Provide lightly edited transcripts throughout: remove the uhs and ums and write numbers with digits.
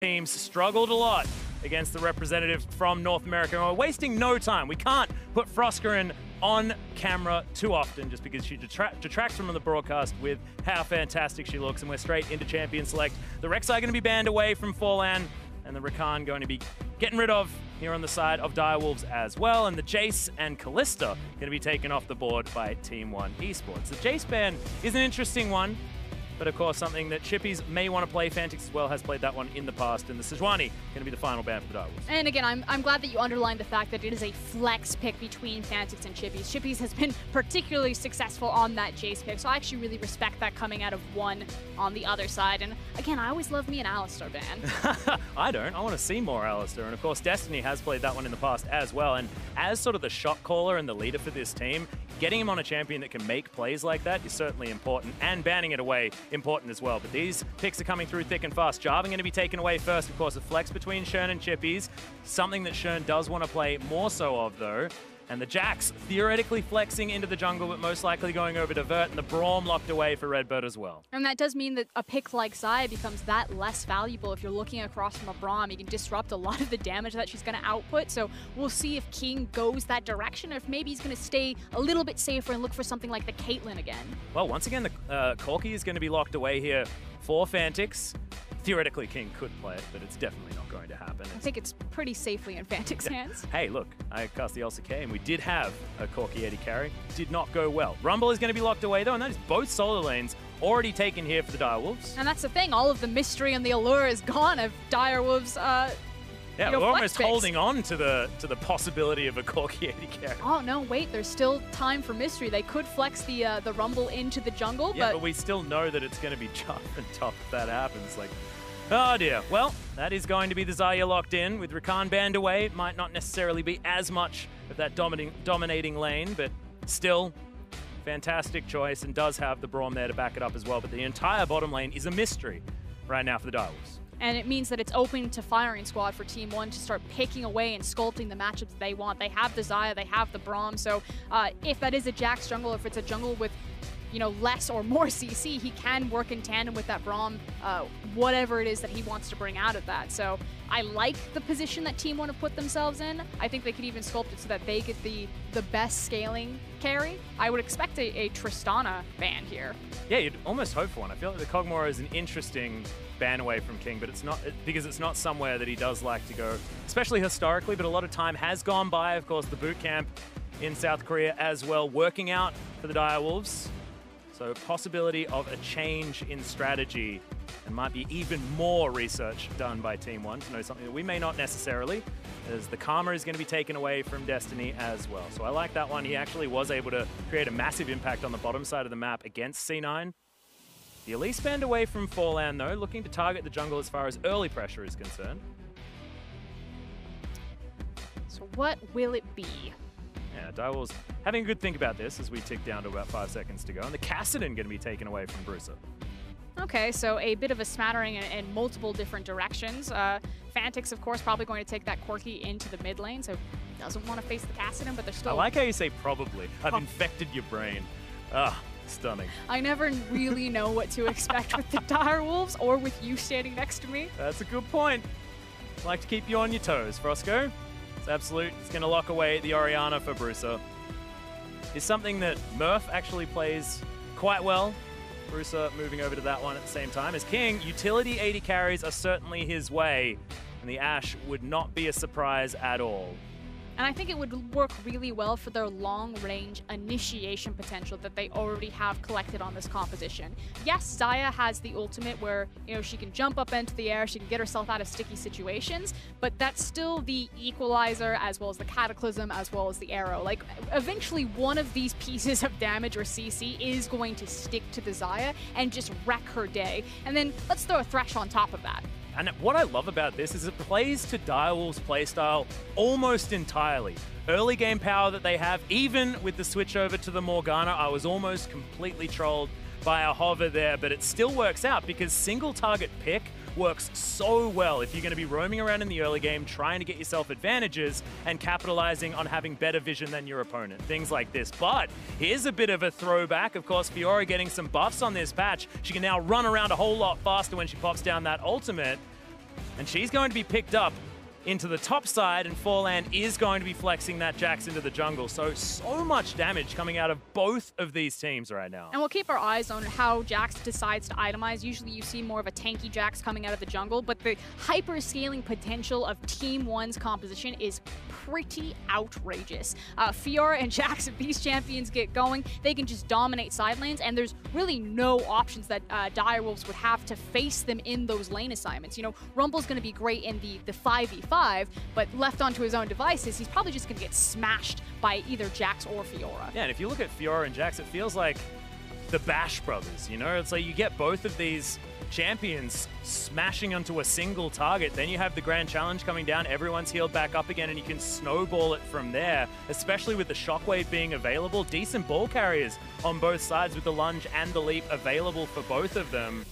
teams struggled a lot against the representative from North America. And we're wasting no time. We can't put Froskurinn on camera too often just because she detracts from the broadcast with how fantastic she looks, and we're straight into Champion Select. The Rek'Sai going to be banned away from Forlan, and the Rakan going to be getting rid of here on the side of Direwolves as well, and the Jace and Kalista going to be taken off the board by Team One eSports. The Jace ban is an interesting one, but of course something that Chippys may want to play. Phantiks as well has played that one in the past, and the Sejuani going to be the final ban for the Direwolves. And again, I'm glad that you underlined the fact that it is a flex pick between Phantiks and Chippys. Chippys has been particularly successful on that Jace pick, so I actually really respect that coming out of One on the other side. And again, I always love me an Alistar ban. I don't. I want to see more Alistar, and of course Destiny has played that one in the past as well. And as sort of the shot caller and the leader for this team, getting him on a champion that can make plays like that is certainly important, and banning it away important as well. But these picks are coming through thick and fast. Jarvan going to be taken away first, of course, a flex between Shern and Chippys, something that Shern does want to play more so of though. And the Jax theoretically flexing into the jungle, but most likely going over to Vert, and the Braum locked away for RedBert as well. And that does mean that a pick like Xayah becomes that less valuable. If you're looking across from a Braum, you can disrupt a lot of the damage that she's going to output. So we'll see if King goes that direction, or if maybe he's going to stay a little bit safer and look for something like the Caitlyn again. Well, once again, the Corki is going to be locked away here for Phantiks. Theoretically, King could play it, but it's definitely not going to happen. I think it's pretty safely in Phantiks' hands. Hey, look, I cast the LCK, and we did have a Corki AD carry. Did not go well. Rumble is going to be locked away, though, and that is both solo lanes already taken here for the Direwolves. And that's the thing. All of the mystery and the allure is gone of Direwolves. Yeah, we're almost holding on to the possibility of a Corki AD carry. Oh, no, wait. There's still time for mystery. They could flex the Rumble into the jungle, but we still know that it's going to be Jarvan top if that happens. Like, oh dear. Well, that is going to be the Xayah locked in. With Rakan banned away, it might not necessarily be as much of that dominating lane, but still, fantastic choice, and does have the Braum there to back it up as well. But the entire bottom lane is a mystery right now for the Direwolves. And it means that it's open to firing squad for Team One to start picking away and sculpting the matchups they want. They have the Xayah, they have the Braum, so if that is a Jax jungle, if it's a jungle with less or more CC, he can work in tandem with that Braum, whatever it is that he wants to bring out of that. So I like the position that Team One have put themselves in. I think they could even sculpt it so that they get the best scaling carry. I would expect a Tristana ban here. Yeah, you'd almost hope for one. I feel like the Kog'Maw is an interesting ban away from King, but it's not because it's not somewhere that he does like to go, especially historically, but a lot of time has gone by. Of course, the boot camp in South Korea as well, working out for the Direwolves. So possibility of a change in strategy, and might be even more research done by Team One to know something that we may not necessarily, as the Karma is going to be taken away from Destiny as well. So I like that one. He actually was able to create a massive impact on the bottom side of the map against C9. The Elise banned away from Forlan though, looking to target the jungle as far as early pressure is concerned. So what will it be? Yeah, Direwolves having a good think about this as we tick down to about 5 seconds to go. And the Kassadin going to be taken away from Bruiser. Okay, so a bit of a smattering in multiple different directions. Phantiks, of course, probably going to take that Corki into the mid lane, so doesn't want to face the Kassadin, but they're still... I like how you say probably. I've infected your brain. Ah, stunning. I never really know what to expect with the Direwolves or with you standing next to me. That's a good point. I like to keep you on your toes, Frosco. It's Absolut. It's going to lock away the Orianna for Bruiser. It's something that Murph actually plays quite well. Bruiser moving over to that one at the same time. As King, utility 80 carries are certainly his way, and the Ashe would not be a surprise at all. And I think it would work really well for their long-range initiation potential that they already have collected on this composition. Yes, Xayah has the ultimate where, she can jump up into the air, she can get herself out of sticky situations, but that's still the equalizer as well as the cataclysm as well as the arrow. Like, eventually one of these pieces of damage or CC is going to stick to the Xayah and just wreck her day. And then let's throw a Thresh on top of that. And what I love about this is it plays to Direwolves' playstyle almost entirely. Early game power that they have, even with the switch over to the Morgana, I was almost completely trolled by a hover there, but it still works out because single target pick works so well if you're going to be roaming around in the early game trying to get yourself advantages and capitalizing on having better vision than your opponent. Things like this. But here's a bit of a throwback. Of course, Fiora getting some buffs on this patch. She can now run around a whole lot faster when she pops down that ultimate. And she's going to be picked up into the top side, and Forlan is going to be flexing that Jax into the jungle. So much damage coming out of both of these teams right now. And we'll keep our eyes on how Jax decides to itemize. Usually you see more of a tanky Jax coming out of the jungle, but the hyper-scaling potential of Team 1's composition is pretty outrageous. Fiora and Jax, if these champions get going, they can just dominate side lanes, and there's really no options that Direwolves would have to face them in those lane assignments. You know, Rumble's going to be great in the 5v5, but left onto his own devices, he's probably just going to get smashed by either Jax or Fiora. Yeah, and if you look at Fiora and Jax, it feels like the Bash brothers, you know? It's like you get both of these champions smashing onto a single target, then you have the grand challenge coming down, everyone's healed back up again, and you can snowball it from there, especially with the shockwave being available. Decent ball carriers on both sides with the lunge and the leap available for both of them.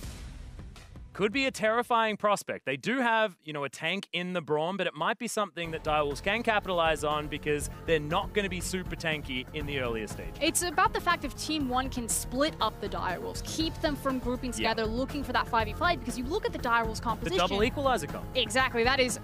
Could be a terrifying prospect. They do have, you know, a tank in the Braum, but it might be something that Direwolves can capitalize on because they're not going to be super tanky in the earlier stage. It's about the fact if Team 1 can split up the Direwolves, keep them from grouping together, looking for that 5v5, because you look at the Direwolves composition. The double equalizer comp. Exactly. That is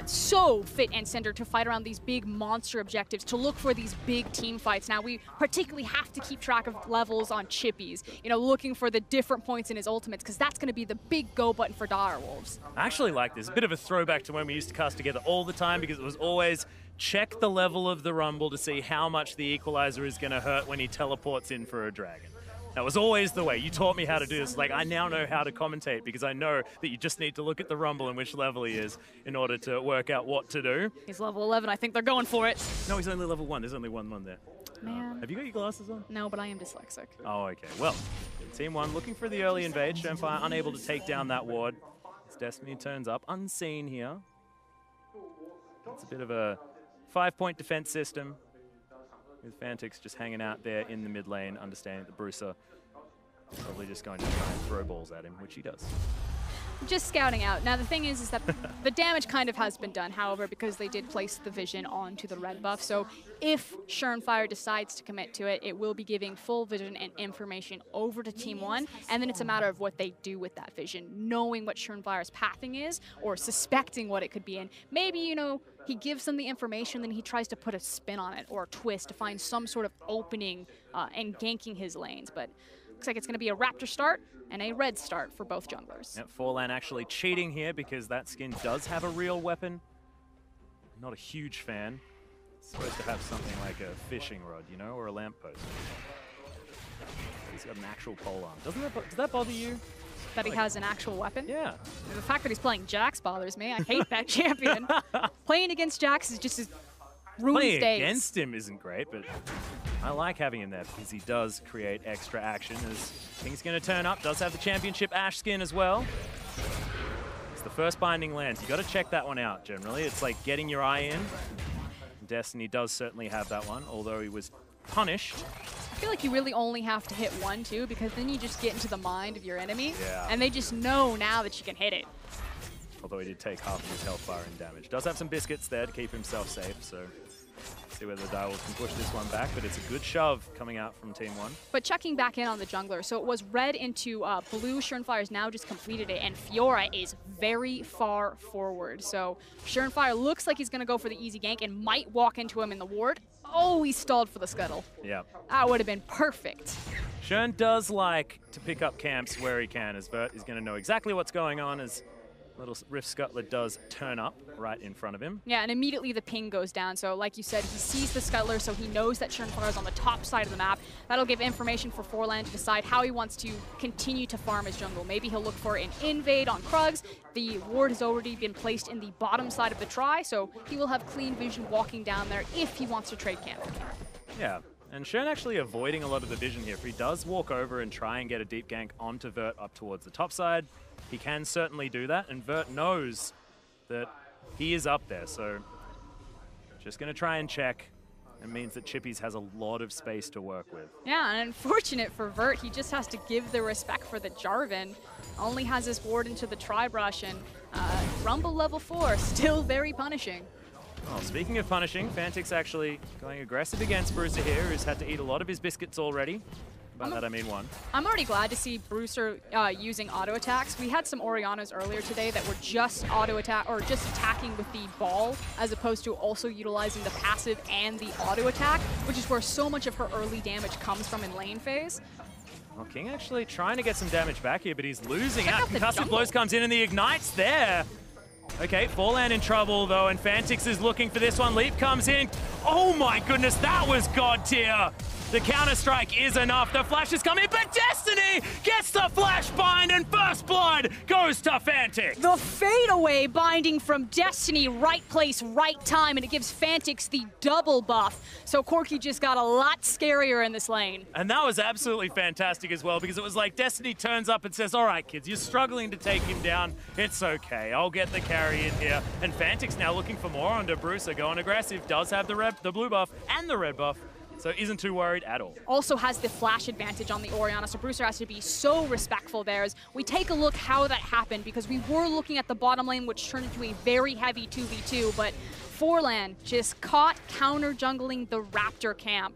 so fit and center to fight around these big monster objectives, to look for these big team fights. Now, we particularly have to keep track of levels on Chippys, you know, looking for the different points in his ultimates, because that's going to be the big go button for Direwolves. I actually like this. A bit of a throwback to when we used to cast together all the time, because it was always check the level of the Rumble to see how much the equalizer is going to hurt when he teleports in for a dragon. That was always the way. You taught me how to do this. Like, I now know how to commentate because I know that you just need to look at the Rumble and which level he is in order to work out what to do. He's level 11. I think they're going for it. No, he's only level 1. There's only one there. Man. Have you got your glasses on? No, but I am dyslexic. Oh, okay. Well, Team 1 looking for the early invade. Shernfire unable to take down that ward. As Destiny turns up unseen here. It's a bit of a 5-point defense system, with Phantiks just hanging out there in the mid lane, understanding that the Bruiser is probably just going to try and throw balls at him, which he does. Just scouting out. Now, the thing is that the damage kind of has been done, however, because they did place the vision onto the red buff. So if Shernfire decides to commit to it, it will be giving full vision and information over to Team 1, and then it's a matter of what they do with that vision, knowing what Shernfire's pathing is, or suspecting what it could be in. Maybe, you know, he gives them the information, then he tries to put a spin on it, or a twist to find some sort of opening and ganking his lanes. But looks like it's going to be a Raptor start and a red start for both junglers. Yep, Forlan actually cheating here because that skin does have a real weapon. Not a huge fan. It's supposed to have something like a fishing rod, you know, or a lamppost. He's got an actual polearm. Does that bother you? That he has an actual weapon? Yeah. The fact that he's playing Jax bothers me. I hate that champion. Playing against Jax is just ruins days. Playing against him isn't great, but I like having him there because he does create extra action as King's going to turn up. Does have the championship Ashe skin as well. It's the first binding lands. You got to check that one out generally. It's like getting your eye in. Destiny does certainly have that one, although he was punished. I feel like you really only have to hit one, too, because then you just get into the mind of your enemy, yeah, and they just know now that you can hit it. Although he did take half of his health bar in damage. Does have some biscuits there to keep himself safe, so see whether the Direwolves can push this one back, but it's a good shove coming out from Team 1. But checking back in on the jungler, so it was red into blue. Shernfire's now just completed it, and Fiora is very far forward. So Shernfire looks like he's going to go for the easy gank and might walk into him in the ward. Oh, he stalled for the scuttle. Yeah. That would have been perfect. Shern does like to pick up camps where he can, as VVvert is going to know exactly what's going on as little Rift Scuttler does turn up right in front of him. Yeah, and immediately the ping goes down. So like you said, he sees the Scuttler, so he knows that Shernfire is on the top side of the map. That'll give information for Forlan to decide how he wants to continue to farm his jungle. Maybe he'll look for an invade on Krugs. The ward has already been placed in the bottom side of the try, so he will have clean vision walking down there if he wants to trade camp. Yeah, and Shern actually avoiding a lot of the vision here. If he does walk over and try and get a deep gank onto VVvert up towards the top side, he can certainly do that, and VVvert knows that he is up there, so just going to try and check. It means that Chippys has a lot of space to work with. Yeah, and unfortunate for VVvert, he just has to give the respect for the Jarvan. Only has his ward into the tri-brush, and Rumble level 4, still very punishing. Well, speaking of punishing, Phantiks actually going aggressive against Bruiser here, who's had to eat a lot of his biscuits already. By that I mean one. I'm already glad to see Bruiser using auto attacks. We had some Oriannas earlier today that were just auto attack or just attacking with the ball as opposed to also utilizing the passive and the auto attack, which is where so much of her early damage comes from in lane phase. Well, King actually trying to get some damage back here, but he's losing out. Concussive jungle. Blows comes in and the Ignite's there. Okay, Forlan in trouble though, and Phantiks is looking for this one. Leap comes in. Oh my goodness, that was God tier. The counter-strike is enough. The flash is coming, but Destiny gets the flash bind, and first blood goes to Phantiks. The fadeaway binding from Destiny, right place, right time, and it gives Phantiks the double buff. So Corki just got a lot scarier in this lane. And that was absolutely fantastic as well, because it was like Destiny turns up and says, all right, kids, you're struggling to take him down. It's okay. I'll get the carry in here. And Phantiks now looking for more under Bruiser, going aggressive, does have the blue buff and the red buff. So isn't too worried at all. Also has the flash advantage on the Orianna, so Bruiser has to be so respectful there as we take a look how that happened, because we were looking at the bottom lane, which turned into a very heavy 2v2, but Forlan just caught counter-jungling the Raptor camp.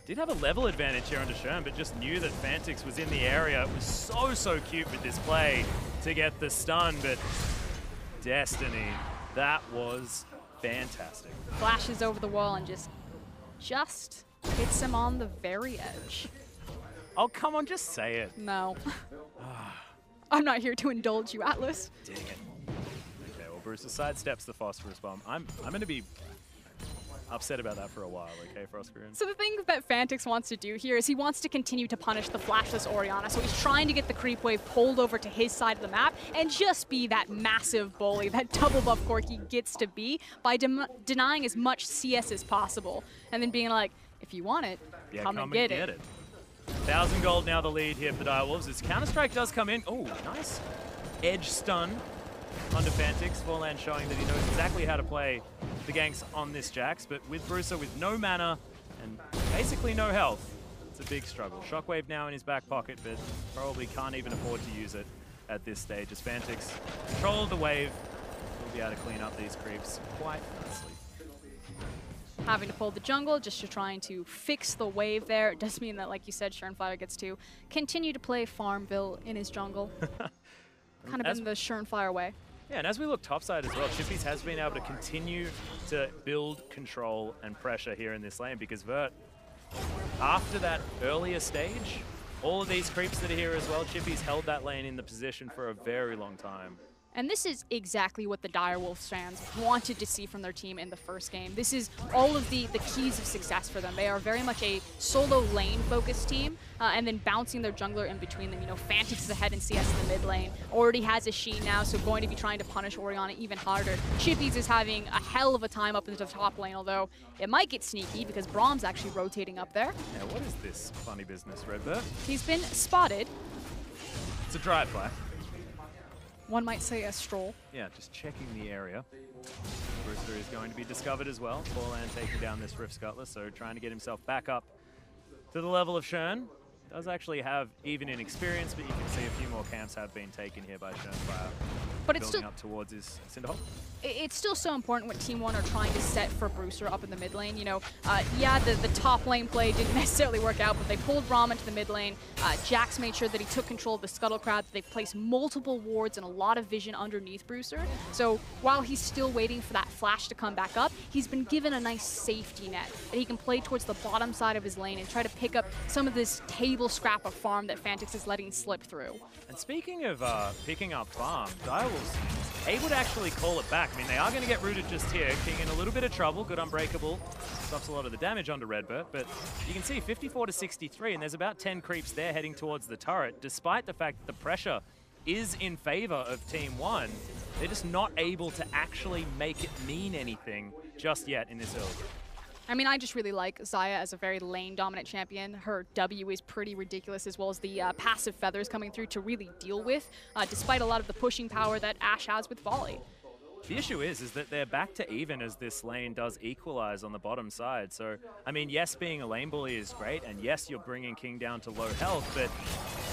Did have a level advantage here under Shern, but just knew that Phantiks was in the area. It was so cute with this play to get the stun, but Destiny, that was fantastic. Flashes over the wall and just hits him on the very edge. Oh, come on, just say it. No. I'm not here to indulge you, Atlus. Dang it. Okay, well, Bruiser sidesteps the phosphorus bomb. I'm going to be upset about that for a while, okay, Froskurinn? So the thing that Phantiks wants to do here is he wants to continue to punish the flashless Orianna, so he's trying to get the creep wave pulled over to his side of the map and just be that massive bully that double buff Corki gets to be by denying as much CS as possible, and then being like, if you want it, yeah, come and get it. 1,000 gold now the lead here for the Direwolves. As Counter-Strike does come in. Oh, nice edge stun onto Phantiks. Forlan showing that he knows exactly how to play the ganks on this Jax, but with Bruiser with no mana and basically no health, it's a big struggle. Shockwave now in his back pocket, but probably can't even afford to use it at this stage. As Phantiks control the wave, will be able to clean up these creeps quite nicely. Having to pull the jungle just to trying to fix the wave there. It does mean that, like you said, Shernfire gets to continue to play Farmville in his jungle. Kind of in the Shernfire way. Yeah, and as we look topside as well, Chippys has been able to continue to build control and pressure here in this lane, because Vert, after that earlier stage, all of these creeps that are here as well, Chippys held that lane in the position for a very long time. And this is exactly what the Direwolves fans wanted to see from their team in the first game. This is all of the keys of success for them. They are very much a solo lane-focused team, and then bouncing their jungler in between them. You know, Phantiks is ahead in CS in the mid lane, already has Ashe now, so going to be trying to punish Orianna even harder. Chippys is having a hell of a time up into the top lane, although it might get sneaky because Brahm's actually rotating up there. Now, what is this funny business, RedBert? He's been spotted. It's a drive by. One might say a stroll. Yeah, just checking the area. Bruiser is going to be discovered as well. Forlan taking down this Rift Scuttler, so trying to get himself back up to the level of Shern. Does actually have even in experience, but you can see a few more camps have been taken here by Shernfire. But it's building still up towards his Cinderhawk. It's still so important what Team 1 are trying to set for Bruiser up in the mid lane. You know, yeah, the top lane play didn't necessarily work out, but they pulled Braum into the mid lane. Jax made sure that he took control of the Scuttle Crab. They've placed multiple wards and a lot of vision underneath Bruiser. So while he's still waiting for that flash to come back up, he's been given a nice safety net that he can play towards the bottom side of his lane and try to pick up some of this table scrap of farm that Phantiks is letting slip through. And speaking of picking up farm, Direwolves able to actually call it back. I mean, they are going to get rooted just here. King in a little bit of trouble. Good Unbreakable. Stops a lot of the damage onto RedBert, but you can see 54 to 63, and there's about 10 creeps there heading towards the turret, despite the fact that the pressure is in favor of Team 1. They're just not able to actually make it mean anything just yet in this early game. I mean, I just really like Xayah as a very lane-dominant champion. Her W is pretty ridiculous, as well as the passive feathers coming through to really deal with, despite a lot of the pushing power that Ashe has with volley. The issue is that they're back to even as this lane does equalize on the bottom side. So, I mean, yes, being a lane bully is great, and yes, you're bringing King down to low health, but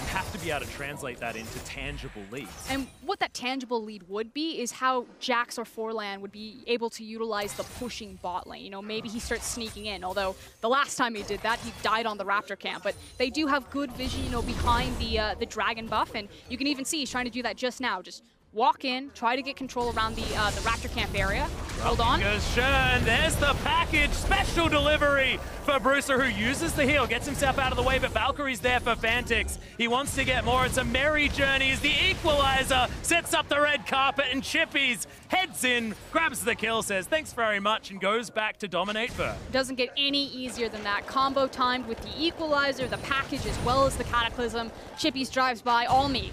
You have to be able to translate that into tangible leads. And what that tangible lead would be is how Jax or Forlan would be able to utilize the pushing bot lane. You know, maybe he starts sneaking in, although the last time he did that, he died on the Raptor camp. But they do have good vision, you know, behind the dragon buff, and you can even see he's trying to do that just now. Just walk in, try to get control around the Raptor camp area. Hold on. Goes Shern. There's the package. Special delivery for Bruiser, who uses the heal, gets himself out of the way, but Valkyrie's there for Phantiks. He wants to get more. It's a merry journey as the equalizer sets up the red carpet, and Chippys heads in, grabs the kill, says thanks very much, and goes back to dominate Vert. Doesn't get any easier than that. Combo timed with the equalizer, the package, as well as the cataclysm. Chippys drives by, all me.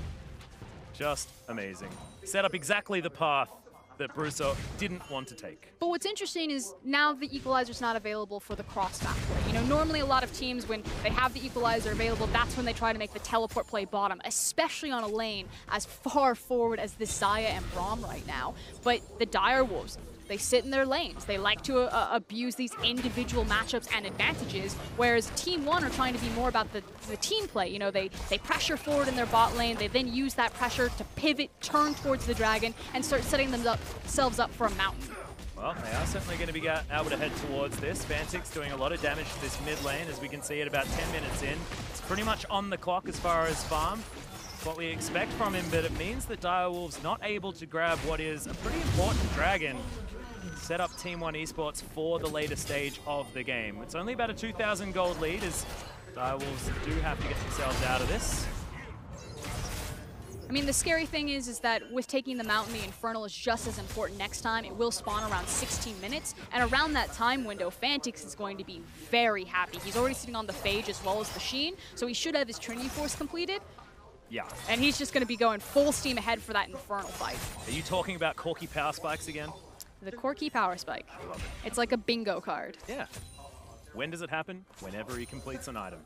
Just amazing. Set up exactly the path that Bruiser didn't want to take. But what's interesting is now the equalizer's not available for the cross-map play. You know, normally a lot of teams, when they have the equalizer available, that's when they try to make the teleport play bottom, especially on a lane as far forward as this Xayah and Braum right now. But the Direwolves, they sit in their lanes. They like to abuse these individual matchups and advantages, whereas Team One are trying to be more about the team play. You know, they pressure forward in their bot lane. They then use that pressure to pivot, turn towards the dragon, and start setting themselves up for a mountain. Well, they are certainly going to be able to head towards this. Phantiks doing a lot of damage to this mid lane, as we can see at about 10 minutes in. It's pretty much on the clock as far as farm. It's what we expect from him, but it means that Direwolves not able to grab what is a pretty important dragon. Set up Team One eSports for the later stage of the game. It's only about a 2,000 gold lead, as Direwolves do have to get themselves out of this. I mean, the scary thing is that with taking the mountain, the Infernal is just as important next time. It will spawn around 16 minutes, and around that time window, Phantiks is going to be very happy. He's already sitting on the Phage as well as the Sheen, so he should have his Trinity Force completed. Yeah. And he's just going to be going full steam ahead for that Infernal fight. Are you talking about Corki power spikes again? The Corki power spike. It's like a bingo card. Yeah. When does it happen? Whenever he completes an item.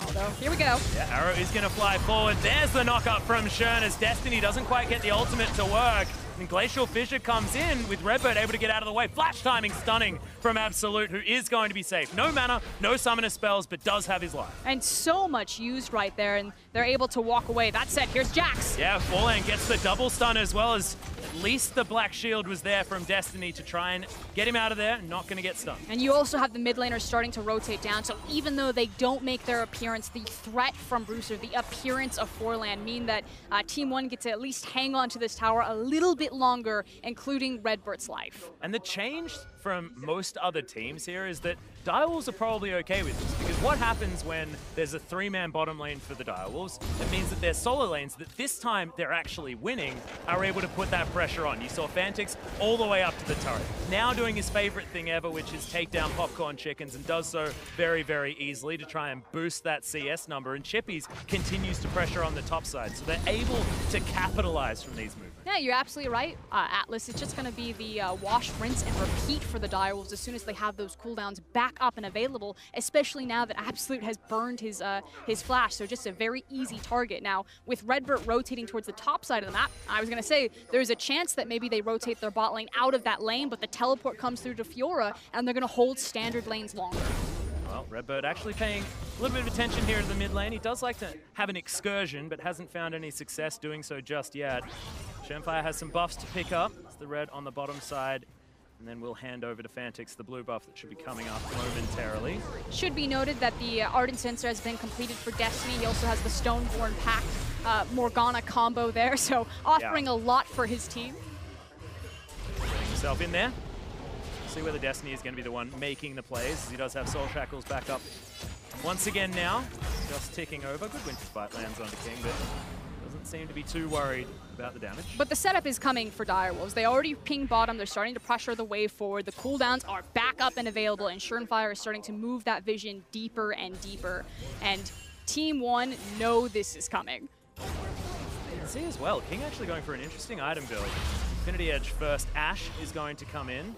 Although, here we go. Yeah, Arrow is going to fly forward. There's the knock-up from Shern as Destiny doesn't quite get the ultimate to work. And Glacial Fissure comes in with RedBert able to get out of the way. Flash timing stunning from Absolut, who is going to be safe. No mana, no summoner spells, but does have his life. And so much used right there, and they're able to walk away. That said, here's Jax. Yeah, Forlan gets the double stun, as well as at least the Black Shield was there from Destiny to try and get him out of there. Not going to get stunned. And you also have the mid laners starting to rotate down, so even though they don't make their appearance, the threat from Bruiser, the appearance of Forlan mean that Team One gets to at least hang on to this tower a little bit longer, including RedBert's life. And the change from most other teams here is that Direwolves are probably okay with this, because what happens when there's a 3-man bottom lane for the Direwolves? It means that their solo lanes, that this time they're actually winning, are able to put that pressure on. You saw Phantiks all the way up to the turret, now doing his favorite thing ever, which is take down popcorn chickens, and does so very, very easily to try and boost that CS number. And Chippys continues to pressure on the top side, so they're able to capitalize from these movements. Yeah, you're absolutely right, Atlus. It's just going to be the wash, rinse, and repeat for the Direwolves as soon as they have those cooldowns back up and available, especially now that Absolut has burned his flash, so just a very easy target. Now, with RedBert rotating towards the top side of the map, I was going to say, there's a chance that maybe they rotate their bot lane out of that lane, but the teleport comes through to Fiora, and they're going to hold standard lanes longer. Well, RedBert actually paying a little bit of attention here in the mid lane. He does like to have an excursion, but hasn't found any success doing so just yet. Shernfire has some buffs to pick up. It's the red on the bottom side. And then we'll hand over to Phantiks, the blue buff that should be coming up momentarily. Should be noted that the Ardent Sensor has been completed for Destiny. He also has the Stoneborn Pact Morgana combo there, so offering a lot for his team. Getting himself in there. See whether Destiny is going to be the one making the plays, as he does have Soul Shackles back up once again now. Just ticking over. Good Winter Spite lands onto King, but doesn't seem to be too worried about the damage. But the setup is coming for Direwolves. They already ping bottom. They're starting to pressure the wave forward. The cooldowns are back up and available, and Shernfire is starting to move that vision deeper and deeper. And Team One know this is coming. You can see as well, King actually going for an interesting item build. Infinity Edge first. Ashe is going to come in.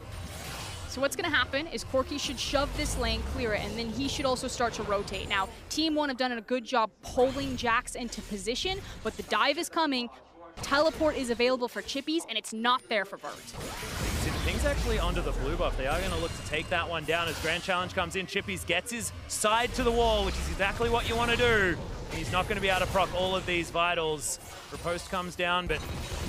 So what's going to happen is Corki should shove this lane, clear it, and then he should also start to rotate. Now, Team One have done a good job pulling Jax into position, but the dive is coming. Teleport is available for Chippys, and it's not there for Vert. Ping's actually onto the blue buff. They are going to look to take that one down as Grand Challenge comes in. Chippys gets his side to the wall, which is exactly what you want to do. He's not going to be able to proc all of these vitals. Riposte comes down, but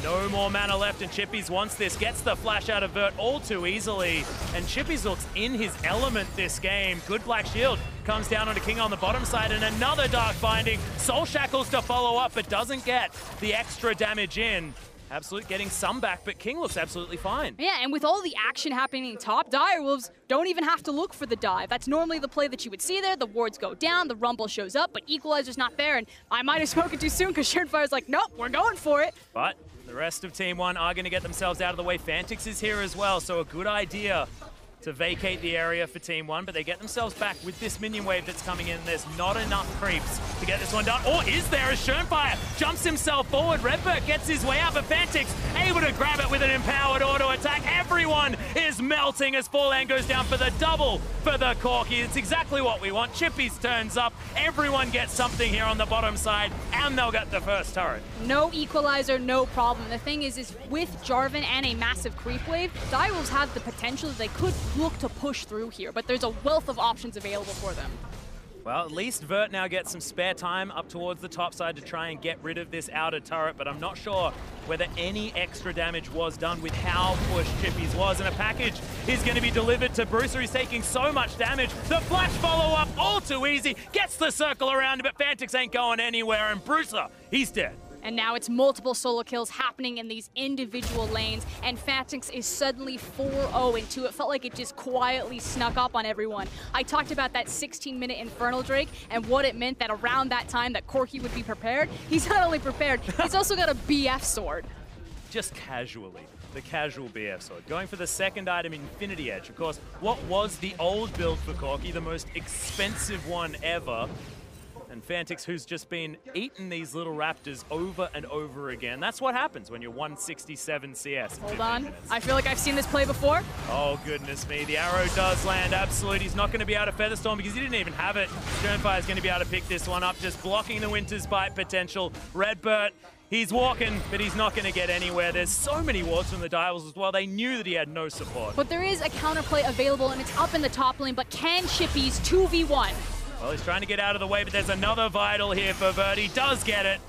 no more mana left, and Chippys wants this. Gets the flash out of Vert all too easily, and Chippys looks in his element this game. Good Black Shield comes down onto King on the bottom side, and another Dark Binding. Soul Shackles to follow up, but doesn't get the extra damage in. Absolut getting some back, but King looks absolutely fine. Yeah, and with all the action happening top, Direwolves don't even have to look for the dive. That's normally the play that you would see there. The wards go down, the Rumble shows up, but Equalizer's not there, and I might have spoken too soon because Shernfire's like, nope, we're going for it. But the rest of Team 1 are going to get themselves out of the way. Phantiks is here as well, so a good idea to vacate the area for Team 1, but they get themselves back with this minion wave that's coming in. There's not enough creeps to get this one done. Or is there? As Shernfire jumps himself forward, RedBert gets his way out, but Phantiks able to grab it with an empowered auto attack. Everyone is melting as Forlan goes down for the double for the Corki. It's exactly what we want. Chippys turns up. Everyone gets something here on the bottom side, and they'll get the first turret. No Equalizer, no problem. The thing is with Jarvan and a massive creep wave, Direwolves have the potential that they could look to push through here, but there's a wealth of options available for them. Well, at least Vert now gets some spare time up towards the top side to try and get rid of this outer turret, but I'm not sure whether any extra damage was done with how pushed Chippys was, and a package is going to be delivered to Bruiser. He's taking so much damage. The flash follow-up, all too easy, gets the circle around him, but Phantiks ain't going anywhere, and Bruiser, he's dead. And now it's multiple solo kills happening in these individual lanes, and Phantiks is suddenly 4-0-2. It felt like it just quietly snuck up on everyone. I talked about that 16-minute Infernal Drake and what it meant that around that time that Corki would be prepared. He's not only prepared, he's also got a BF sword. Just casually, the casual BF sword. Going for the second item, Infinity Edge. Of course, what was the old build for Corki, the most expensive one ever. And Phantiks, who's just been eating these little raptors over and over again. That's what happens when you're 167 CS. Hold on. I feel like I've seen this play before. Oh, goodness me. The arrow does land. Absolut. He's not going to be able to Featherstorm because he didn't even have it. Shernfire is going to be able to pick this one up, just blocking the Winter's Bite potential. RedBert, he's walking, but he's not going to get anywhere. There's so many wards from the Direwolves as well. They knew that he had no support. But there is a counterplay available, and it's up in the top lane. But can Chippys 2v1? Well, he's trying to get out of the way, but there's another vital here for Vert. He does get it.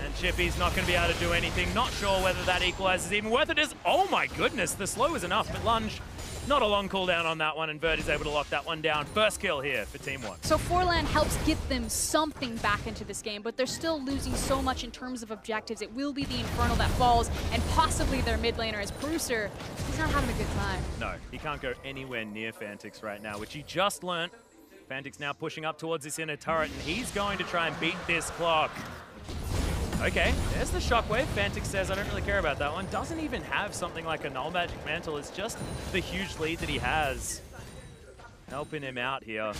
And Chippy's not going to be able to do anything. Not sure whether that equalizer is even worth it. Oh my goodness, the slow is enough. But Lunge, not a long cooldown on that one, and Vert is able to lock that one down. First kill here for Team 1. So Forlan helps get them something back into this game, but they're still losing so much in terms of objectives. It will be the Infernal that falls, and possibly their mid laner as Bruiser. He's not having a good time. No, he can't go anywhere near Phantiks right now, which he just learnt. Phantiks now pushing up towards this inner turret, and he's going to try and beat this clock. Okay, there's the shockwave. Phantiks says, I don't really care about that one. Doesn't even have something like a null magic mantle. It's just the huge lead that he has helping him out here.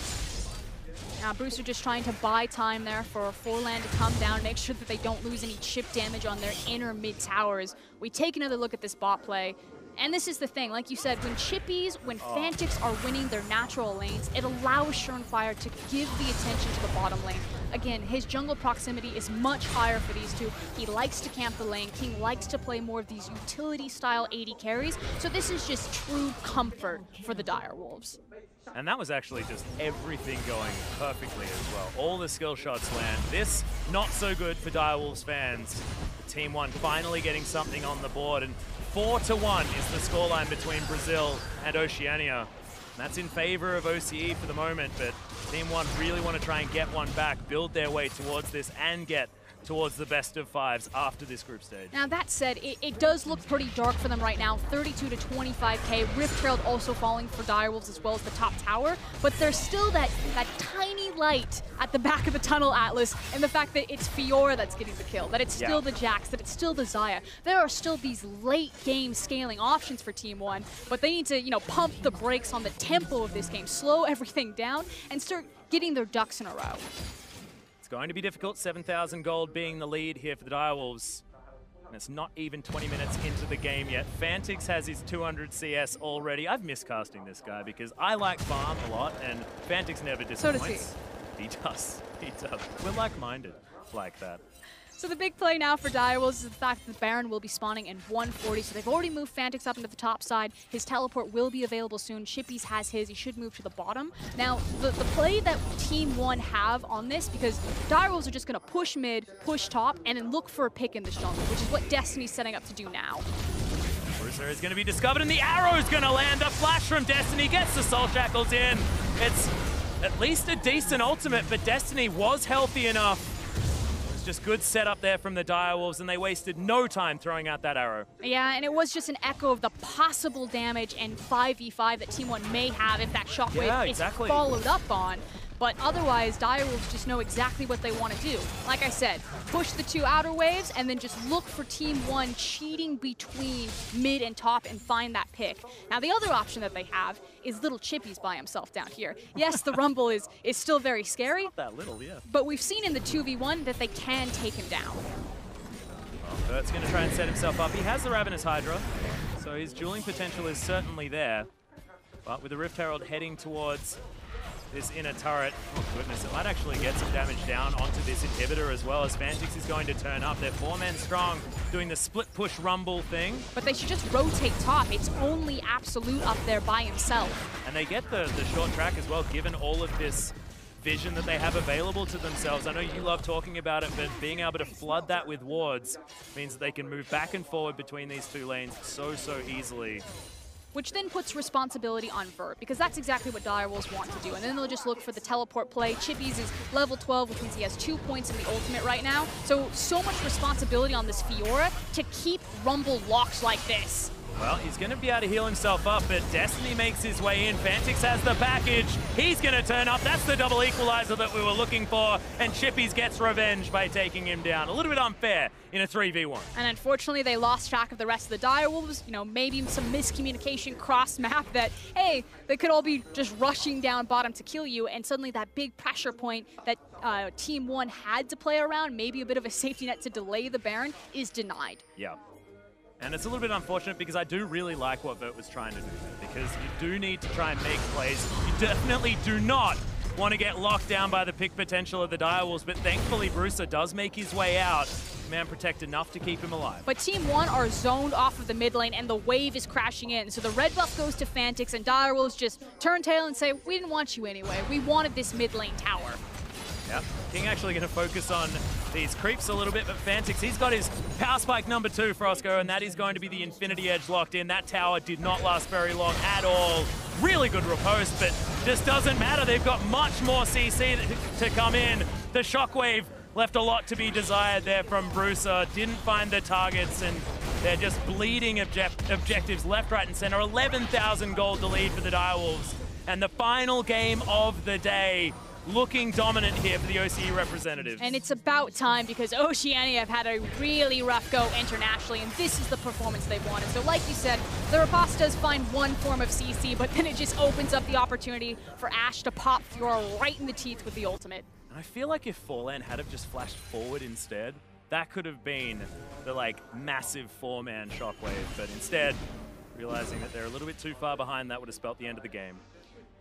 Now Bruiser just trying to buy time there for Forlan to come down, make sure that they don't lose any chip damage on their inner mid towers. We take another look at this bot play. And this is the thing, like you said, when Chippys, when Phantiks are winning their natural lanes, it allows Shernfire to give the attention to the bottom lane. Again, his jungle proximity is much higher for these two. He likes to camp the lane. King likes to play more of these utility-style AD carries. So this is just true comfort for the Direwolves. And that was actually just everything going perfectly as well. All the skill shots land. This, not so good for Direwolves fans. Team 1 finally getting something on the board, and 4-1 is the scoreline between Brazil and Oceania. And that's in favor of OCE for the moment, but Team 1 really want to try and get one back, build their way towards this, and get towards the best of fives after this group stage. Now that said, it does look pretty dark for them right now. 32 to 25k. Rift Herald also falling for Direwolves as well as the top tower, but there's still that tiny light at the back of the tunnel, Atlus, and the fact that it's Fiora that's getting the kill, that it's still the Jax, that it's still the Xayah. There are still these late game scaling options for Team 1, but they need to, you know, pump the brakes on the tempo of this game, slow everything down, and start getting their ducks in a row. Going to be difficult, 7,000 gold being the lead here for the Direwolves. And it's not even 20 minutes into the game yet. Phantiks has his 200 CS already. I've missed casting this guy because I like farm a lot, and Phantiks never disappoints. So does he. He does. He does. We're like-minded like that. So the big play now for Direwolves is the fact that the Baron will be spawning in 140, so they've already moved Phantiks up into the top side. His teleport will be available soon. Chippys has his. He should move to the bottom. Now, the play that Team 1 have on this, because Direwolves are just going to push mid, push top, and then look for a pick in the jungle, which is what Destiny's setting up to do now. Bruiser is going to be discovered, and the arrow is going to land. A flash from Destiny gets the Soul Shackles in. It's at least a decent ultimate, but Destiny was healthy enough. Just good setup there from the Direwolves, and they wasted no time throwing out that arrow. Yeah, and it was just an echo of the possible damage and 5v5 that Team 1 may have if that shockwave is followed up on. But otherwise, Direwolves just know exactly what they want to do. Like I said, push the 2 outer waves and then just look for Team 1 cheating between mid and top and find that pick. Now, the other option that they have is little Chippys by himself down here. Yes, the Rumble is still very scary. Not that little, yeah. But we've seen in the 2v1 that they can take him down. Well, Bert's going to try and set himself up. He has the Ravenous Hydra, so his dueling potential is certainly there. But with the Rift Herald heading towards this inner turret, oh goodness, it might actually get some damage down onto this inhibitor as well, as Phantiks is going to turn up. They're 4 men strong, doing the split push rumble thing. But they should just rotate top. It's only Absolut up there by himself. And they get the short track as well, given all of this vision that they have available to themselves. I know you love talking about it, but being able to flood that with wards means that they can move back and forward between these 2 lanes so easily. Which then puts responsibility on Vert, because that's exactly what Direwolves want to do. And then they'll just look for the teleport play. Chippys is level 12, which means he has 2 points in the ultimate right now. So much responsibility on this Fiora to keep Rumble locked like this. Well, he's going to be able to heal himself up, but Destiny makes his way in. Phantiks has the package. He's going to turn up. That's the double equalizer that we were looking for. And Chippys gets revenge by taking him down. A little bit unfair in a 3v1. And unfortunately, they lost track of the rest of the Direwolves. You know, maybe some miscommunication cross-map that, hey, they could all be just rushing down bottom to kill you. And suddenly that big pressure point that Team 1 had to play around, maybe a bit of a safety net to delay the Baron, is denied. Yeah. And it's a little bit unfortunate because I do really like what Vert was trying to do there, because you do need to try and make plays. You definitely do not want to get locked down by the pick potential of the Direwolves, but thankfully Bruiser does make his way out. Man protect enough to keep him alive. But Team 1 are zoned off of the mid lane and the wave is crashing in. So the red buff goes to Phantiks and Direwolves just turn tail and say, we didn't want you anyway. We wanted this mid lane tower. Yep. King actually going to focus on these creeps a little bit, but Phantiks, he's got his power spike number 2, Froskurinn, and that is going to be the Infinity Edge locked in. That tower did not last very long at all. Really good riposte, but just doesn't matter. They've got much more CC to come in. The Shockwave left a lot to be desired there from Bruiser. Didn't find the targets, and they're just bleeding objectives left, right, and center. 11,000 gold to lead for the Direwolves. And the final game of the day, looking dominant here for the OCE representatives. And it's about time, because Oceania have had a really rough go internationally, and this is the performance they wanted. So like you said, the Riposte does find one form of CC, but then it just opens up the opportunity for Ashe to pop Fiora right in the teeth with the ultimate. And I feel like if Forlan had have just flashed forward instead, that could have been the massive 4-man shockwave, but instead, realizing that they're a little bit too far behind, that would have spelt the end of the game.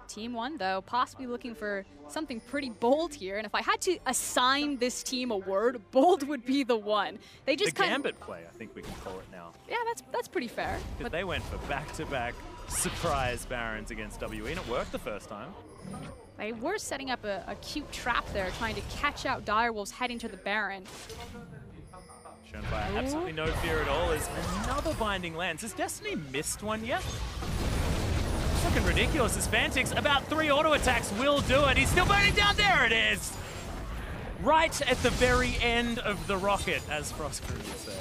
Team 1, though, possibly looking for something pretty bold here. And if I had to assign this team a word, bold would be the one. They just the Gambit play, I think we can call it now. Yeah, that's pretty fair. Because they went for back-to-back surprise Barons against WE, and it worked the first time. They were setting up a cute trap there, trying to catch out Direwolves heading to the Baron. Shernfire, absolutely no fear at all, as another binding lands. Has Destiny missed one yet? Looking ridiculous as Phantiks. About 3 auto attacks will do it. He's still burning down. There it is. Right at the very end of the rocket, as Froskurinn would say.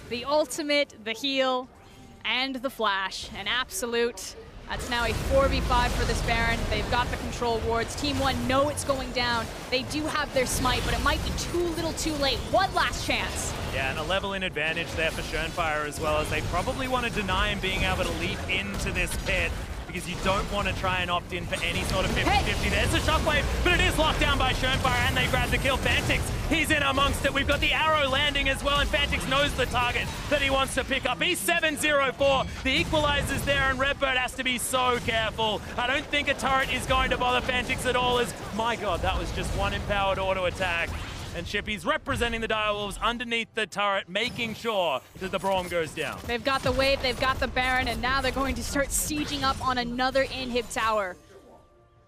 The ultimate, the heal, and the flash. An absolute. That's now a 4v5 for this Baron. They've got the control wards. Team 1 know it's going down. They do have their smite, but it might be too little too late. One last chance. Yeah, and a level in advantage there for Shernfire, as well, as they probably want to deny him being able to leap into this pit, because you don't want to try and opt in for any sort of 50-50. There's a shockwave, but it is locked down by Shernfire, and they grab the kill. Phantiks, he's in amongst it. We've got the arrow landing as well, and Phantiks knows the target that he wants to pick up. He's 7-0-4. The equalizer's there, and RedBert has to be so careful. I don't think a turret is going to bother Phantiks at all, as, my god, that was just one empowered auto attack. And Chippys representing the Direwolves underneath the turret, making sure that the Braum goes down. They've got the wave, they've got the Baron, and now they're going to start sieging up on another inhib tower.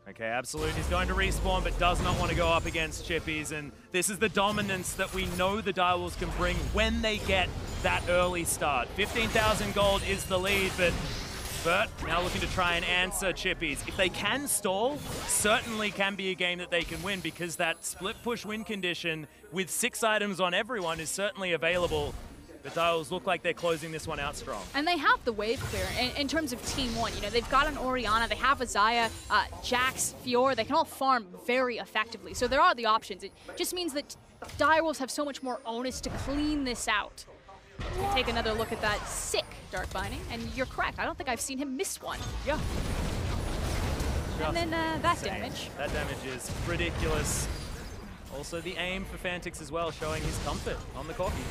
Okay, Absolut is going to respawn, but does not want to go up against Chippys, and this is the dominance that we know the Direwolves can bring when they get that early start. 15,000 gold is the lead, but Vert now looking to try and answer Chippys. If they can stall, certainly can be a game that they can win, because that split push win condition with 6 items on everyone is certainly available. The Direwolves look like they're closing this one out strong. And they have the wave clear in terms of Team 1. You know, they've got an Orianna, they have a Xayah, Jax, Fiora. They can all farm very effectively. So there are the options. It just means that Direwolves have so much more onus to clean this out. We'll take another look at that sick Dark Binding, and you're correct. I don't think I've seen him miss one. Yeah. And then that damage. That damage is ridiculous. Also the aim for Phantiks as well, showing his comfort on the Corki.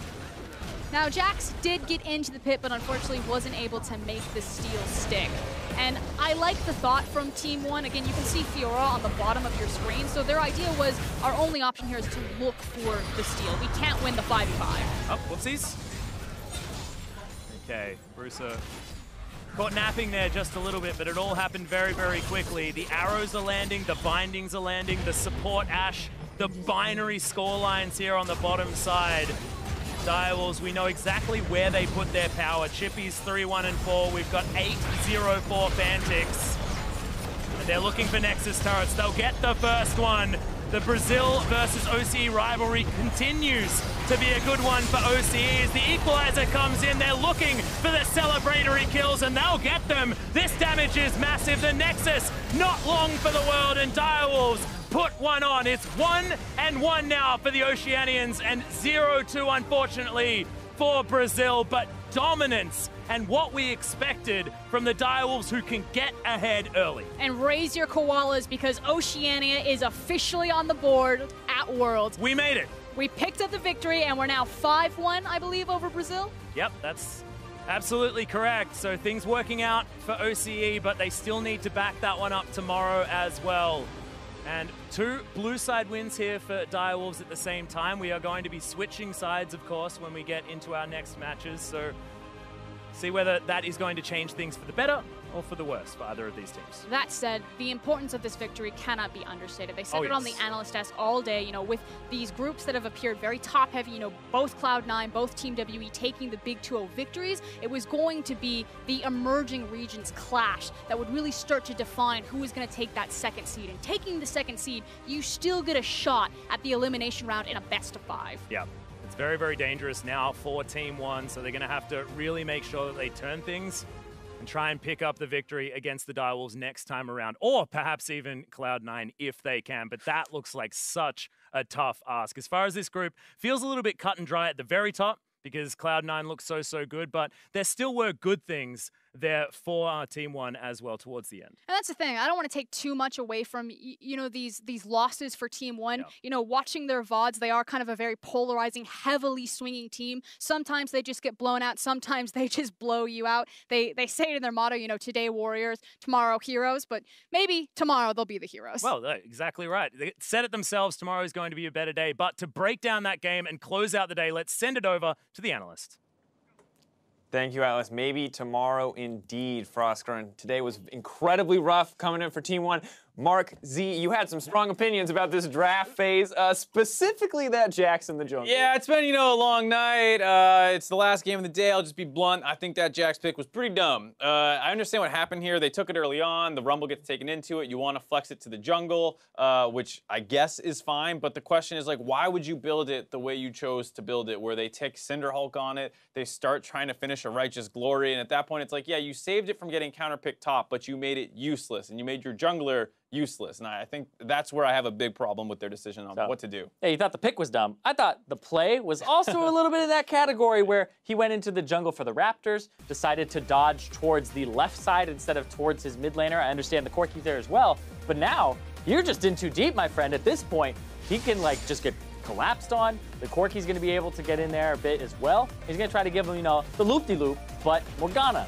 Now, Jax did get into the pit, but unfortunately wasn't able to make the steal stick. And I like the thought from Team 1. Again, you can see Fiora on the bottom of your screen. So their idea was, our only option here is to look for the steal. We can't win the 5v5. Oh, whoopsies. Okay, Bruiser caught napping there just a little bit, but it all happened very, very quickly. The arrows are landing, the bindings are landing, the support Ashe, the binary score lines here on the bottom side. Direwolves, we know exactly where they put their power. Chippys 3-1 and 4. We've got 8-0 for Phantiks. And they're looking for Nexus turrets. They'll get the first one. The Brazil versus OCE rivalry continues to be a good one for OCE. As the equalizer comes in, they're looking for the celebratory kills, and they'll get them. This damage is massive. The Nexus, not long for the world, and Direwolves put one on. It's 1-1 now for the Oceanians, and 0-2, unfortunately, for Brazil, but dominance and what we expected from the Direwolves, who can get ahead early. And raise your koalas, because Oceania is officially on the board at Worlds. We made it. We picked up the victory, and we're now 5-1, I believe, over Brazil. Yep, that's absolutely correct. So things working out for OCE, but they still need to back that one up tomorrow as well. And 2 blue side wins here for Direwolves at the same time. We are going to be switching sides, of course, when we get into our next matches. So see whether that is going to change things for the better or for the worse for either of these teams. That said, the importance of this victory cannot be understated. They said it on the yes. analyst desk all day, you know, with these groups that have appeared very top-heavy, you know, both Cloud9, both Team WE taking the big 2-0 victories. It was going to be the emerging regions clash that would really start to define who is going to take that second seed. And taking the second seed, you still get a shot at the elimination round in a best-of-5. Yeah. It's very, very dangerous now for Team 1, so they're going to have to really make sure that they turn things and try and pick up the victory against the Direwolves next time around, or perhaps even Cloud9 if they can. But that looks like such a tough ask. As far as this group, feels a little bit cut and dry at the very top, because Cloud9 looks so good, but there still were good things there for our Team 1 as well towards the end. And that's the thing. I don't want to take too much away from, you know, these losses for Team 1. Yeah. You know, watching their VODs, they are kind of a very polarizing, heavily swinging team. Sometimes they just get blown out. Sometimes they just blow you out. They say it in their motto, you know, today warriors, tomorrow heroes, but maybe tomorrow they'll be the heroes. Well, exactly right. They said it themselves, tomorrow is going to be a better day. But to break down that game and close out the day, let's send it over to the analyst. Thank you, Atlus. Maybe tomorrow indeed, Froskurinn. Today was incredibly rough coming in for Team 1. Mark Z, you had some strong opinions about this draft phase, specifically that Jax in the jungle. Yeah, it's been, you know, a long night. It's the last game of the day. I'll just be blunt. I think that Jax pick was pretty dumb. I understand what happened here. They took it early on. The Rumble gets taken into it. You want to flex it to the jungle, which I guess is fine. But the question is, like, why would you build it the way you chose to build it, where they take Cinderhulk on it, they start trying to finish a Righteous Glory, and at that point, it's like, yeah, you saved it from getting counterpicked top, but you made it useless, and you made your jungler useless. And I think that's where I have a big problem with their decision on what to do. Yeah, you thought the pick was dumb. I thought the play was also a little bit in that category, where he went into the jungle for the Raptors, decided to dodge towards the left side instead of towards his mid laner. I understand the Corki there as well, but now you're just in too deep, my friend. At this point, he can like just get collapsed on. The Corki's going to be able to get in there a bit as well. He's going to try to give him, you know, the loop-de-loop, but Morgana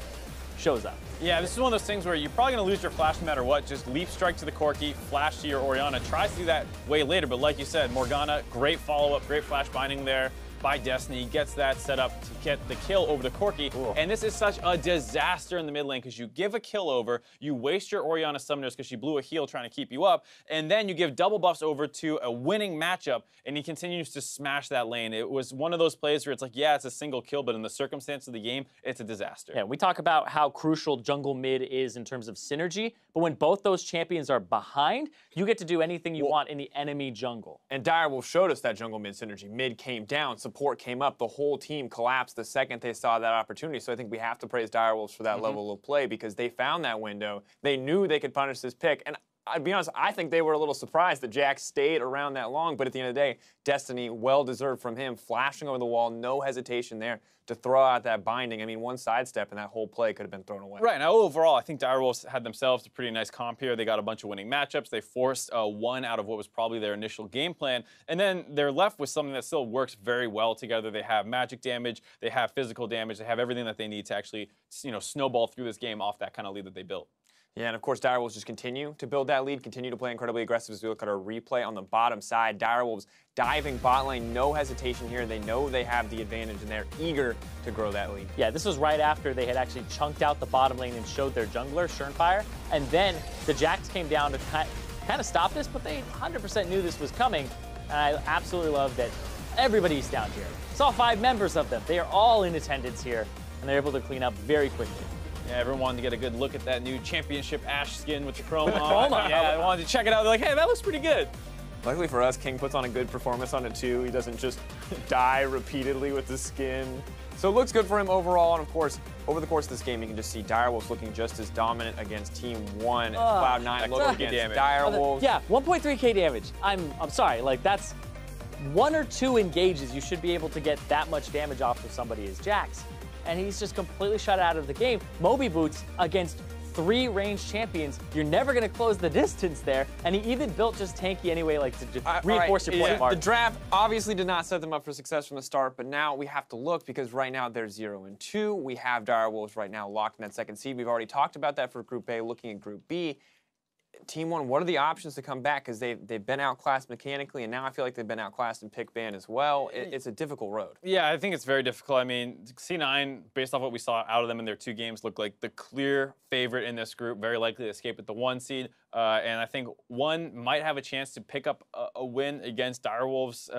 shows up. Yeah, this is one of those things where you're probably going to lose your flash no matter what. Just leap strike to the Corki, flash to your Orianna. Tries to do that way later, but like you said, Morgana, great follow-up, great flash binding there by Destiny, gets that set up to get the kill over the Corki. Ooh. And this is such a disaster in the mid lane because you give a kill over, you waste your Orianna summoners because she blew a heal trying to keep you up, and then you give double buffs over to a winning matchup, and he continues to smash that lane. It was one of those plays where it's like, yeah, it's a single kill, but in the circumstance of the game, it's a disaster. Yeah, we talk about how crucial jungle mid is in terms of synergy, but when both those champions are behind, you get to do anything you want in the enemy jungle. And Direwolf showed us that jungle mid synergy. Mid came down, support came up, the whole team collapsed the second they saw that opportunity. So I think we have to praise Direwolves for that level of play because they found that window. They knew they could punish this pick. And I'd be honest, I think they were a little surprised that Jax stayed around that long. But at the end of the day, Destiny, well-deserved from him, flashing over the wall, no hesitation there to throw out that binding. I mean, one sidestep and that whole play could have been thrown away. Right, now overall, I think Direwolves had themselves a pretty nice comp here. They got a bunch of winning matchups. They forced one out of what was probably their initial game plan. And then they're left with something that still works very well together. They have magic damage, they have physical damage, they have everything that they need to actually, snowball through this game off that kind of lead that they built. Yeah, and of course, Direwolves just continue to build that lead, continue to play incredibly aggressive as we look at our replay on the bottom side. Direwolves diving bot lane, no hesitation here. They know they have the advantage, and they're eager to grow that lead. Yeah, this was right after they had actually chunked out the bottom lane and showed their jungler, Shernfire, and then the Jax came down to kind of stop this, but they 100% knew this was coming, and I absolutely love that everybody's down here. Saw 5 members of them. They are all in attendance here, and they're able to clean up very quickly. Yeah, everyone wanted to get a good look at that new Championship Ashe skin with the chrome on. Yeah, they wanted to check it out. They're like, hey, that looks pretty good. Luckily for us, King puts on a good performance on it too. He doesn't just die repeatedly with the skin. So it looks good for him overall, and of course, over the course of this game, you can just see Direwolves looking just as dominant against Team 1 as Cloud9 look against Direwolves. Yeah, 1.3k damage. I'm sorry, like that's 1 or 2 engages. You should be able to get that much damage off of somebody as Jax. And he's just completely shut out of the game. Moby Boots against 3 ranged champions. You're never going to close the distance there. And he even built just tanky anyway, like to just reinforce your point, Mark. The draft obviously did not set them up for success from the start, but now we have to look because right now they're 0-2. We have Direwolves right now locked in that second seed. We've already talked about that for Group A. Looking at Group B, Team 1, what are the options to come back? Because they've been outclassed mechanically, and now I feel like they've been outclassed in pick ban as well. It's a difficult road. Yeah, I think it's very difficult. I mean, C9, based off what we saw out of them in their 2 games, looked like the clear favorite in this group, very likely to escape at the 1 seed. And I think 1 might have a chance to pick up a win against Direwolves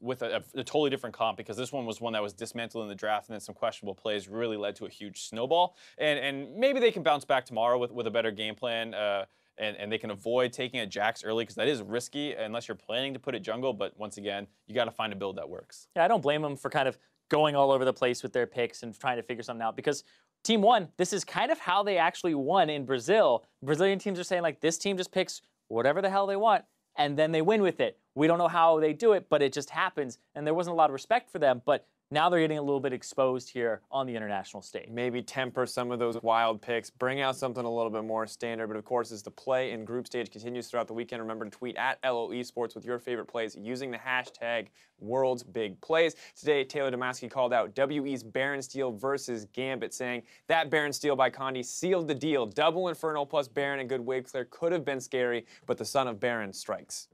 with a totally different comp, because this one was one that was dismantled in the draft, and then some questionable plays really led to a huge snowball. And maybe they can bounce back tomorrow with a better game plan. And they can avoid taking a Jax early, because that is risky unless you're planning to put it jungle. But once again, you got to find a build that works. Yeah, I don't blame them for kind of going all over the place with their picks and trying to figure something out, because Team 1, this is kind of how they actually won in Brazil. Brazilian teams are saying, like, this team just picks whatever the hell they want, and then they win with it. We don't know how they do it, but it just happens. And there wasn't a lot of respect for them, but now they're getting a little bit exposed here on the international stage. Maybe temper some of those wild picks, bring out something a little bit more standard. But of course, as the play in group stage continues throughout the weekend, remember to tweet at LoL eSports with your favorite plays using the hashtag World's Big Plays. Today, Taylor Damaski called out WE's Baron Steal versus Gambit, saying that Baron Steal by Condi sealed the deal. Double Inferno plus Baron and good wave clear could have been scary, but the son of Baron strikes.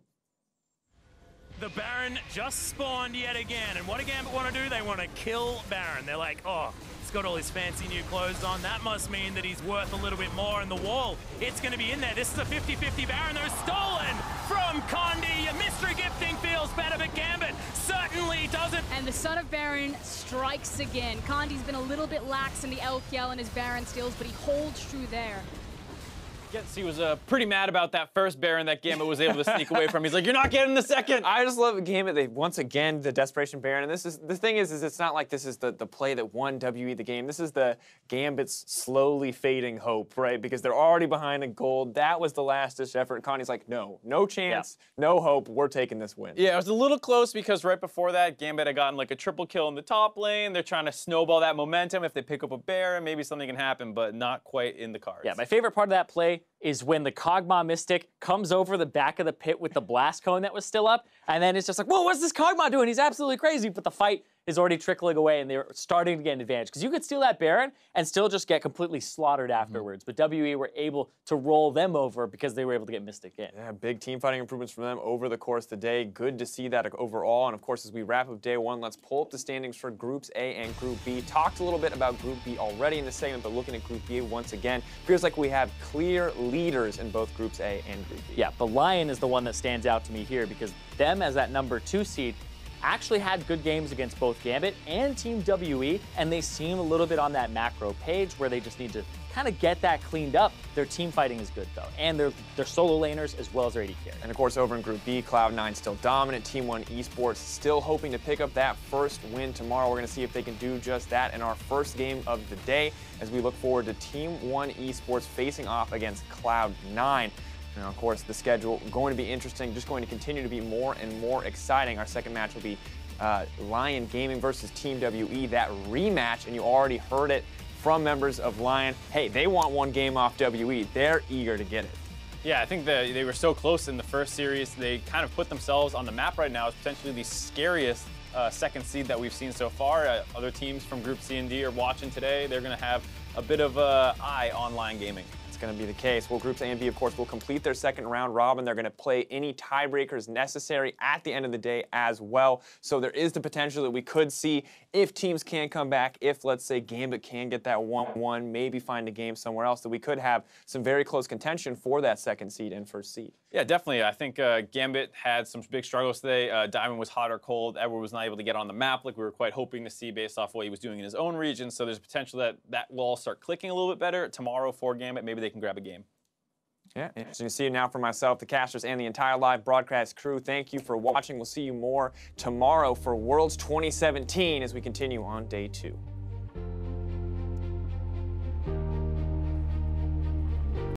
The Baron just spawned yet again, and what do Gambit want to do? They want to kill Baron. They're like, oh, he's got all his fancy new clothes on. That must mean that he's worth a little bit more, and the wall, it's going to be in there. This is a 50-50 Baron that was stolen from Condi. Your mystery gifting feels better, but Gambit certainly doesn't. And the son of Baron strikes again. Condi's been a little bit lax in the LPL and his Baron steals, but he holds true there. Yes, he was pretty mad about that first Baron that Gambit was able to sneak away from. He's like, you're not getting the second. I just love Gambit. They once again the desperation Baron, and this is the thing is it's not like this is the play that won WE the game. This is the Gambit's slowly fading hope, right? Because they're already behind in gold. That was the last-ditch effort. Connie's like, no chance, no hope. We're taking this win. Yeah, it was a little close because right before that, Gambit had gotten like a triple kill in the top lane. They're trying to snowball that momentum. If they pick up a Baron, maybe something can happen, but not quite in the cards. Yeah, my favorite part of that play is when the Kog'Maw Mystic comes over the back of the pit with the blast cone that was still up, and then it's just like, whoa, what's this Kog'Maw doing? He's absolutely crazy. But the fight is already trickling away, and they're starting to get an advantage. Because you could steal that Baron and still just get completely slaughtered afterwards. But WE were able to roll them over because they were able to get Mystic in. Yeah, big team fighting improvements from them over the course of the day. Good to see that overall. And of course, as we wrap up day one, let's pull up the standings for Groups A and Group B. Talked a little bit about Group B already in this segment, but looking at Group B once again, feels like we have clear leaders in both Groups A and Group B. Yeah, but Lion is the one that stands out to me here because them as that number 2 seed actually had good games against both Gambit and Team WE, and they seem a little bit on that macro page where they just need to kind of get that cleaned up. Their team fighting is good though, and they're solo laners as well as their AD carry. And of course, over in Group B, Cloud9 still dominant. Team ONE eSports still hoping to pick up that first win tomorrow. We're going to see if they can do just that in our first game of the day as we look forward to Team ONE eSports facing off against Cloud9. Now, of course, the schedule going to be interesting, just going to continue to be more and more exciting. Our second match will be Lion Gaming versus Team WE, that rematch, and you already heard it from members of Lion. Hey, they want one game off WE. They're eager to get it. Yeah, I think that they were so close in the first series. They kind of put themselves on the map right now as potentially the scariest second seed that we've seen so far. Other teams from Group C and D are watching today. They're going to have a bit of an eye on Lion Gaming. It's going to be the case. Well, Groups A and B, of course, will complete their second round robin. They're going to play any tiebreakers necessary at the end of the day as well. So there is the potential that we could see if teams can come back, if, let's say, Gambit can get that 1-1, maybe find a game somewhere else, that we could have some very close contention for that second seed and first seed. Yeah, definitely. I think Gambit had some big struggles today. Diamond was hot or cold. Edward was not able to get on the map like we were quite hoping to see based off what he was doing in his own region. So there's potential that that will all start clicking a little bit better tomorrow for Gambit. Maybe they can grab a game. Yeah, interesting to see it now for myself, the casters, and the entire live broadcast crew. Thank you for watching. We'll see you more tomorrow for Worlds 2017 as we continue on day 2.